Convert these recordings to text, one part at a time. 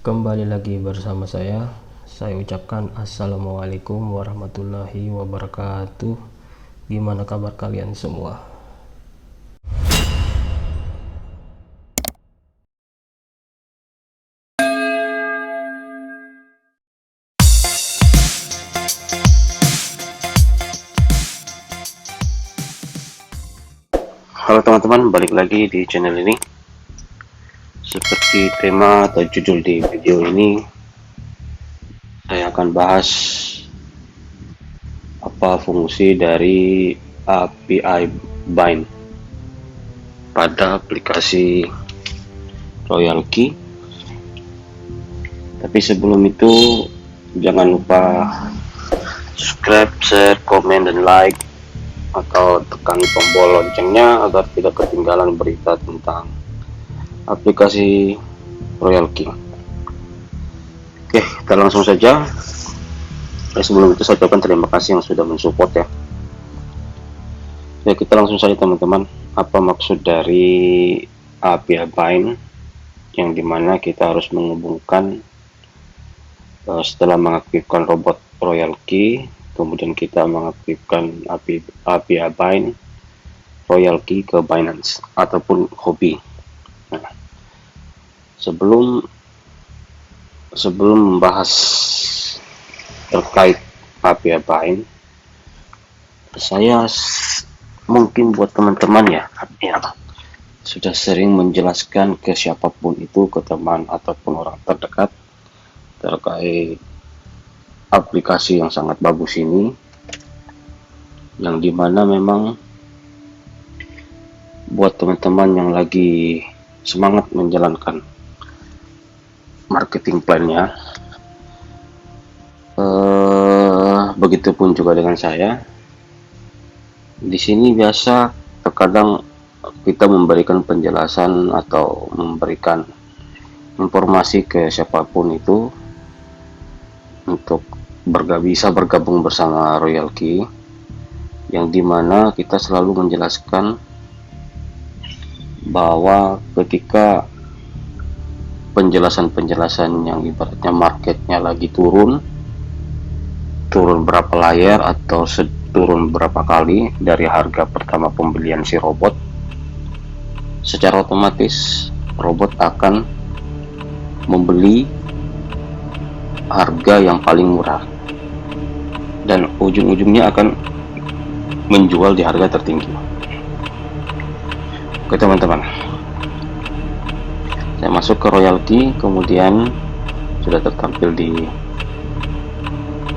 Kembali lagi bersama saya ucapkan assalamualaikum warahmatullahi wabarakatuh. Gimana kabar kalian semua? Halo teman-teman, balik lagi di channel ini. Seperti tema atau judul di video ini, saya akan bahas apa fungsi dari API Bind pada aplikasi Royal Key. Tapi sebelum itu, jangan lupa subscribe, share, komen, dan like, atau tekan tombol loncengnya agar tidak ketinggalan berita tentang aplikasi Royal Key. Oke, kita langsung saja. Sebelum itu saya ucapkan terima kasih yang sudah mensupport ya. Kita langsung saja teman-teman. Apa maksud dari API Bind, yang dimana kita harus menghubungkan setelah mengaktifkan robot Royal Key, kemudian kita mengaktifkan API Bind Royal Key ke Binance ataupun Huobi. Nah, sebelum membahas terkait API Bind, saya mungkin buat teman-teman ya sudah sering menjelaskan ke siapapun itu, ke teman ataupun orang terdekat, terkait aplikasi yang sangat bagus ini, yang dimana memang buat teman-teman yang lagi semangat menjalankan marketing plan-nya, begitupun juga dengan saya. Di sini biasa terkadang kita memberikan penjelasan atau memberikan informasi ke siapapun itu untuk bisa bergabung bersama Royal Key, yang dimana kita selalu menjelaskan bahwa ketika penjelasan yang ibaratnya marketnya lagi turun berapa layar atau turun berapa kali dari harga pertama pembelian si robot, secara otomatis robot akan membeli harga yang paling murah dan ujung-ujungnya akan menjual di harga tertinggi. Oke teman-teman, saya masuk ke Royal Key, kemudian sudah tertampil di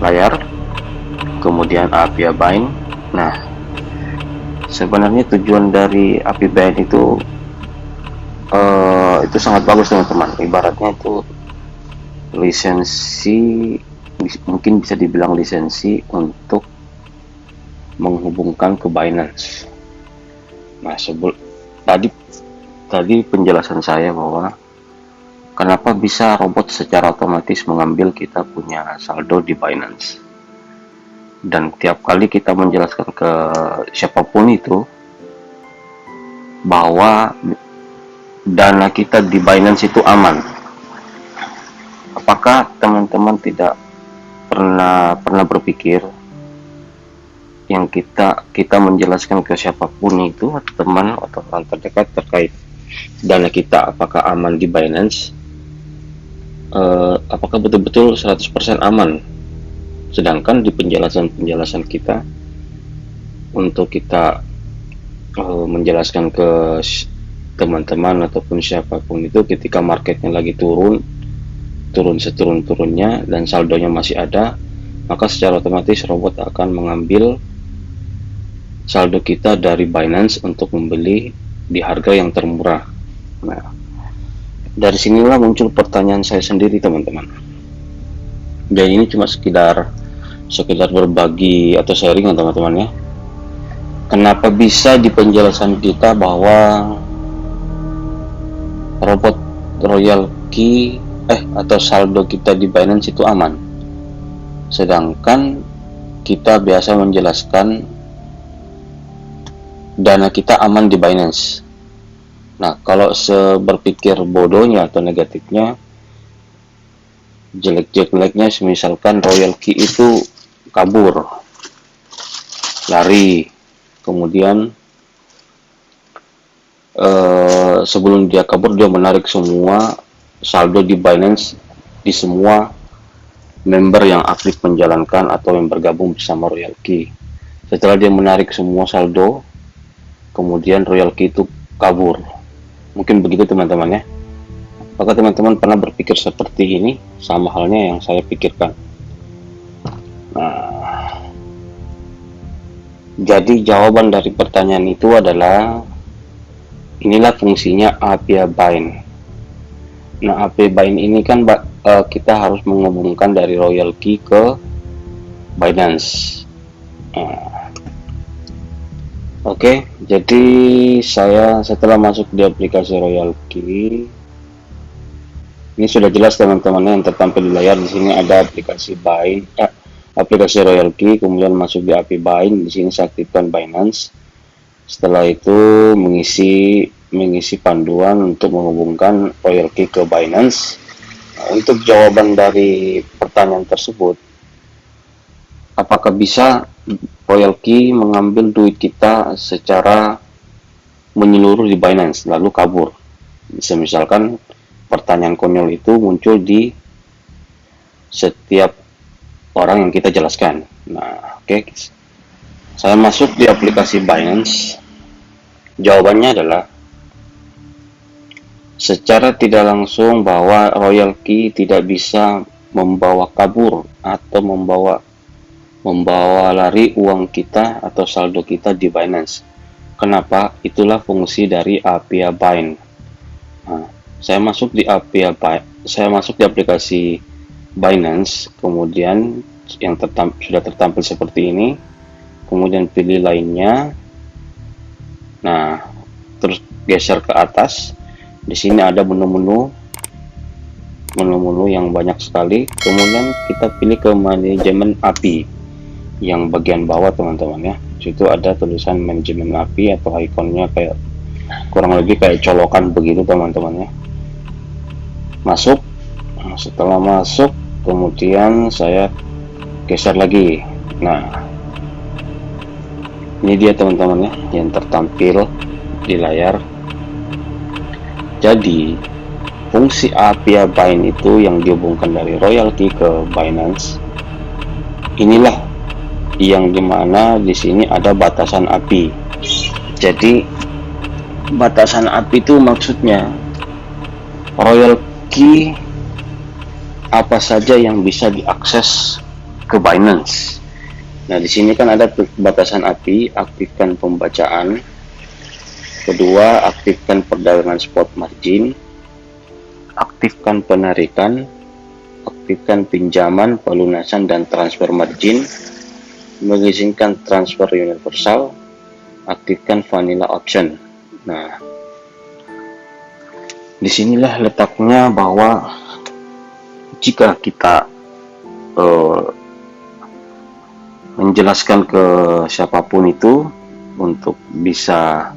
layar, kemudian API Bind. Nah, sebenarnya tujuan dari API Bind itu sangat bagus teman-teman. Ibaratnya itu lisensi, mungkin bisa dibilang lisensi untuk menghubungkan ke Binance. Nah, tadi penjelasan saya bahwa kenapa bisa robot secara otomatis mengambil kita punya saldo di Binance, dan tiap kali kita menjelaskan ke siapapun itu bahwa dana kita di Binance itu aman. Apakah teman-teman tidak pernah berpikir yang kita menjelaskan ke siapapun itu, atau teman atau orang terdekat, terkait dana kita apakah aman di Binance, apakah betul-betul 100% aman? Sedangkan di penjelasan kita untuk kita menjelaskan ke teman-teman ataupun siapapun itu, ketika marketnya lagi turun seturun-turunnya dan saldonya masih ada, maka secara otomatis robot akan mengambil saldo kita dari Binance untuk membeli di harga yang termurah. Nah, dari sinilah muncul pertanyaan saya sendiri teman-teman, dan ini cuma sekedar berbagi atau sharing teman-teman ya. Kenapa bisa di penjelasan kita bahwa robot Royal Key atau saldo kita di Binance itu aman, sedangkan kita biasa menjelaskan dana kita aman di Binance. Nah, kalau berpikir bodohnya atau negatifnya, Jelek-jeleknya misalkan royal key itu kabur, lari, kemudian sebelum dia kabur dia menarik semua saldo di Binance di semua member yang aktif menjalankan atau yang bergabung bersama Royal Key. Setelah dia menarik semua saldo, kemudian Royal Key itu kabur. Mungkin begitu teman-teman ya. Apakah teman-teman pernah berpikir seperti ini? Sama halnya yang saya pikirkan. Nah, jadi jawaban dari pertanyaan itu adalah inilah fungsinya API Bind. Nah, API Bind ini kan kita harus menghubungkan dari Royal Key ke Binance. Oke, jadi saya setelah masuk di aplikasi Royal Key, ini sudah jelas teman-teman yang tertampil di layar. Di sini ada aplikasi Bind, aplikasi Royal Key, kemudian masuk di API Bind. Di sini saya aktifkan Binance. Setelah itu mengisi panduan untuk menghubungkan Royal Key ke Binance. Nah, untuk jawaban dari pertanyaan tersebut, apakah bisa Royal Key mengambil duit kita secara menyeluruh di Binance lalu kabur? Misalkan pertanyaan konyol itu muncul di setiap orang yang kita jelaskan. Nah, oke. Saya masuk di aplikasi Binance. Jawabannya adalah secara tidak langsung bahwa Royal Key tidak bisa membawa kabur atau membawa lari uang kita atau saldo kita di Binance. Kenapa? Itulah fungsi dari API Bind. Nah, saya masuk di aplikasi Binance, kemudian yang sudah tertampil seperti ini, kemudian pilih lainnya. Nah, terus geser ke atas. Di sini ada menu-menu yang banyak sekali. Kemudian kita pilih ke manajemen API yang bagian bawah teman-teman ya. Situ ada tulisan manajemen API atau ikonnya kayak kurang lebih kayak colokan begitu teman-teman ya. Masuk. Nah, setelah masuk kemudian saya geser lagi. Nah, ini dia teman-teman ya yang tertampil di layar. Jadi fungsi API Bind itu yang dihubungkan dari Royal Key ke Binance. Inilah yang dimana di sini ada batasan API. Jadi batasan API itu maksudnya Royal Key apa saja yang bisa diakses ke Binance. Nah, di sini kan ada batasan API, aktifkan pembacaan. Kedua, aktifkan perdagangan spot margin. Aktifkan penarikan, aktifkan pinjaman, pelunasan dan transfer margin. Mengizinkan transfer universal, aktifkan vanilla option. Nah, disinilah letaknya bahwa jika kita menjelaskan ke siapapun itu untuk bisa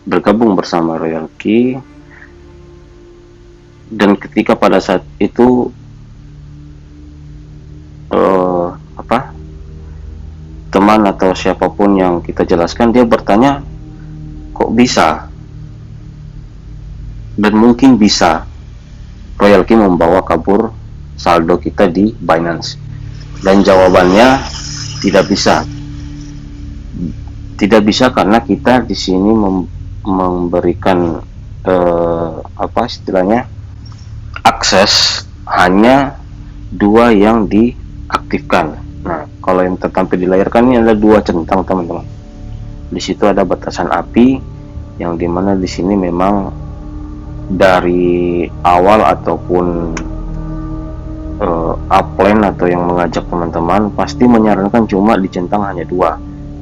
bergabung bersama Royal Key, dan ketika pada saat itu teman atau siapapun yang kita jelaskan dia bertanya kok bisa dan mungkin bisa Royal Key membawa kabur saldo kita di Binance, dan jawabannya tidak bisa karena kita di sini memberikan istilahnya akses hanya dua yang diaktifkan. Nah, kalau yang tertampil di layar kan ini ada dua centang teman-teman. Di situ ada batasan API yang dimana di sini memang dari awal ataupun upline atau yang mengajak teman-teman pasti menyarankan cuma dicentang hanya dua,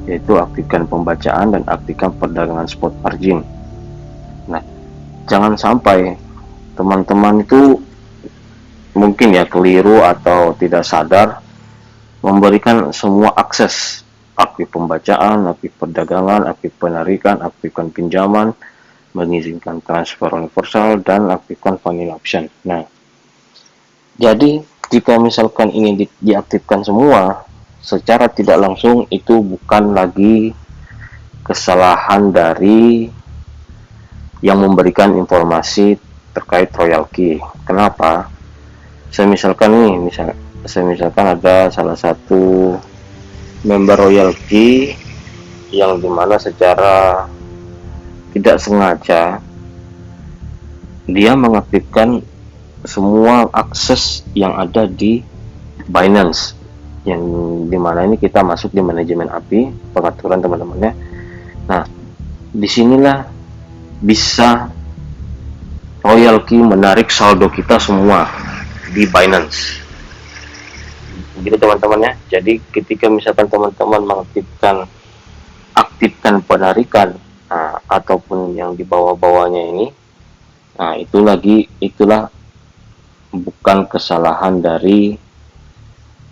yaitu aktifkan pembacaan dan aktifkan perdagangan spot margin. Nah, jangan sampai teman-teman itu mungkin ya keliru atau tidak sadar memberikan semua akses, aktif pembacaan, aktif perdagangan, aktif penarikan, aktifkan pinjaman, mengizinkan transfer universal, dan aktifkan vanilla option. Nah, Jadi jika misalkan ini diaktifkan semua secara tidak langsung, itu bukan lagi kesalahan dari yang memberikan informasi terkait royal key. Kenapa? Saya misalkan ada salah satu member royal key yang dimana secara tidak sengaja dia mengaktifkan semua akses yang ada di Binance, yang dimana ini kita masuk di manajemen API, pengaturan teman-temannya. Nah, disinilah bisa royal key menarik saldo kita semua di Binance, gitu teman-teman ya. Jadi ketika misalkan teman-teman aktifkan penarikan, ataupun yang di bawah-bawahnya ini, nah itulah bukan kesalahan dari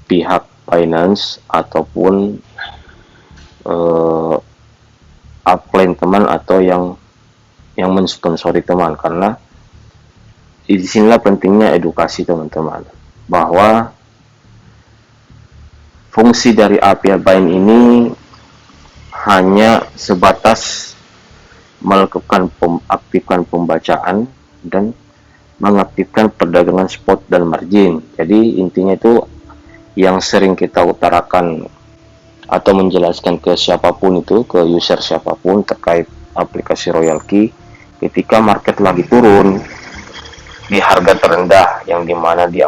pihak Binance ataupun upline teman atau yang mensponsori teman, karena disinilah pentingnya edukasi teman-teman, bahwa fungsi dari API Binance ini hanya sebatas melakukan aktifkan pembacaan dan mengaktifkan perdagangan spot dan margin. Jadi intinya itu yang sering kita utarakan atau menjelaskan ke siapapun itu, ke user siapapun terkait aplikasi royal key, ketika market lagi turun di harga terendah, yang dimana di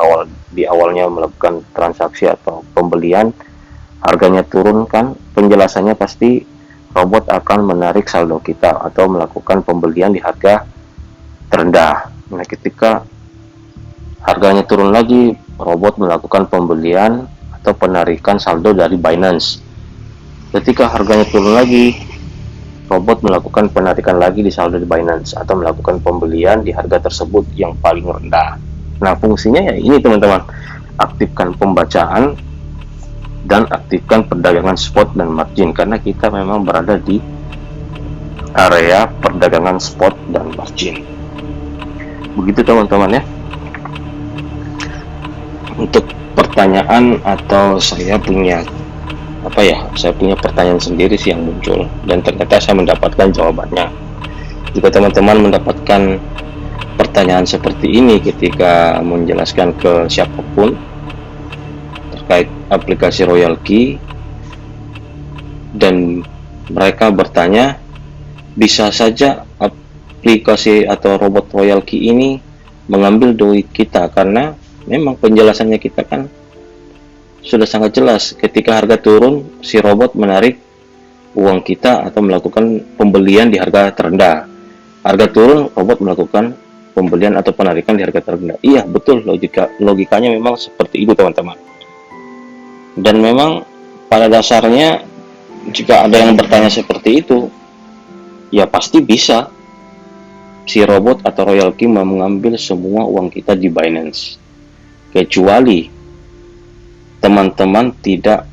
awalnya melakukan transaksi atau pembelian, harganya turun kan, penjelasannya pasti robot akan menarik saldo kita atau melakukan pembelian di harga terendah. Nah, ketika harganya turun lagi, robot melakukan pembelian atau penarikan saldo dari Binance. Ketika harganya turun lagi, robot melakukan penarikan lagi di saldo di Binance atau melakukan pembelian di harga tersebut yang paling rendah. Nah, fungsinya ya ini teman-teman, aktifkan pembacaan dan aktifkan perdagangan spot dan margin, karena kita memang berada di area perdagangan spot dan margin. Begitu teman-teman ya. Untuk pertanyaan, atau saya punya pertanyaan sendiri sih yang muncul, dan ternyata saya mendapatkan jawabannya. Jika teman-teman mendapatkan pertanyaan seperti ini ketika menjelaskan ke siapapun terkait aplikasi royal key, dan mereka bertanya, bisa saja aplikasi atau robot royal key ini mengambil duit kita, karena memang penjelasannya kita kan sudah sangat jelas. Ketika harga turun, si robot menarik uang kita atau melakukan pembelian di harga terendah. Harga turun, robot melakukan pembelian atau penarikan di harga terendah. Iya, betul, logikanya memang seperti itu teman-teman. Dan memang pada dasarnya jika ada yang bertanya seperti itu, ya pasti bisa si robot atau royal key mengambil semua uang kita di Binance, kecuali teman-teman tidak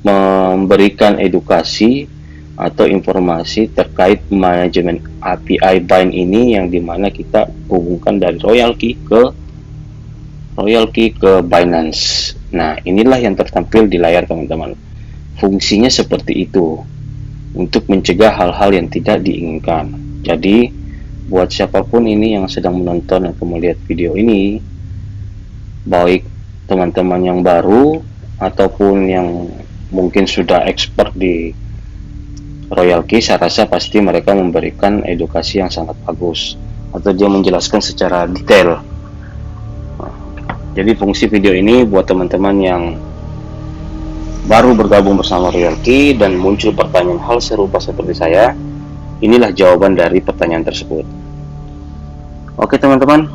memberikan edukasi atau informasi terkait manajemen API Binance ini, yang dimana kita hubungkan dari royal key ke Binance. Nah, inilah yang tertampil di layar teman-teman. Fungsinya seperti itu, untuk mencegah hal-hal yang tidak diinginkan. Jadi buat siapapun ini yang sedang menonton atau melihat video ini, baik teman-teman yang baru ataupun yang mungkin sudah expert di royal key, saya rasa pasti mereka memberikan edukasi yang sangat bagus, atau dia menjelaskan secara detail. Jadi fungsi video ini buat teman-teman yang baru bergabung bersama royal key dan muncul pertanyaan hal serupa seperti saya, inilah jawaban dari pertanyaan tersebut. Oke teman-teman,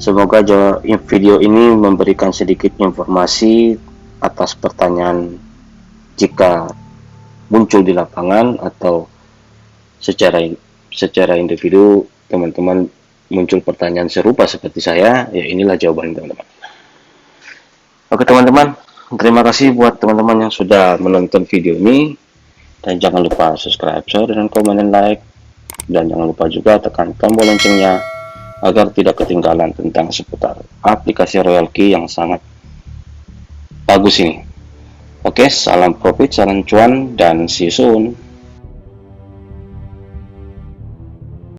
semoga video ini memberikan sedikit informasi atas pertanyaan jika muncul di lapangan atau secara individu teman-teman muncul pertanyaan serupa seperti saya, ya inilah jawaban teman-teman. Oke teman-teman, terima kasih buat teman-teman yang sudah menonton video ini, dan jangan lupa subscribe, share, dan komen, dan like, dan jangan lupa juga tekan tombol loncengnya agar tidak ketinggalan tentang seputar aplikasi Royal Key yang sangat bagus ini. Oke, salam profit, salam cuan, dan see you soon.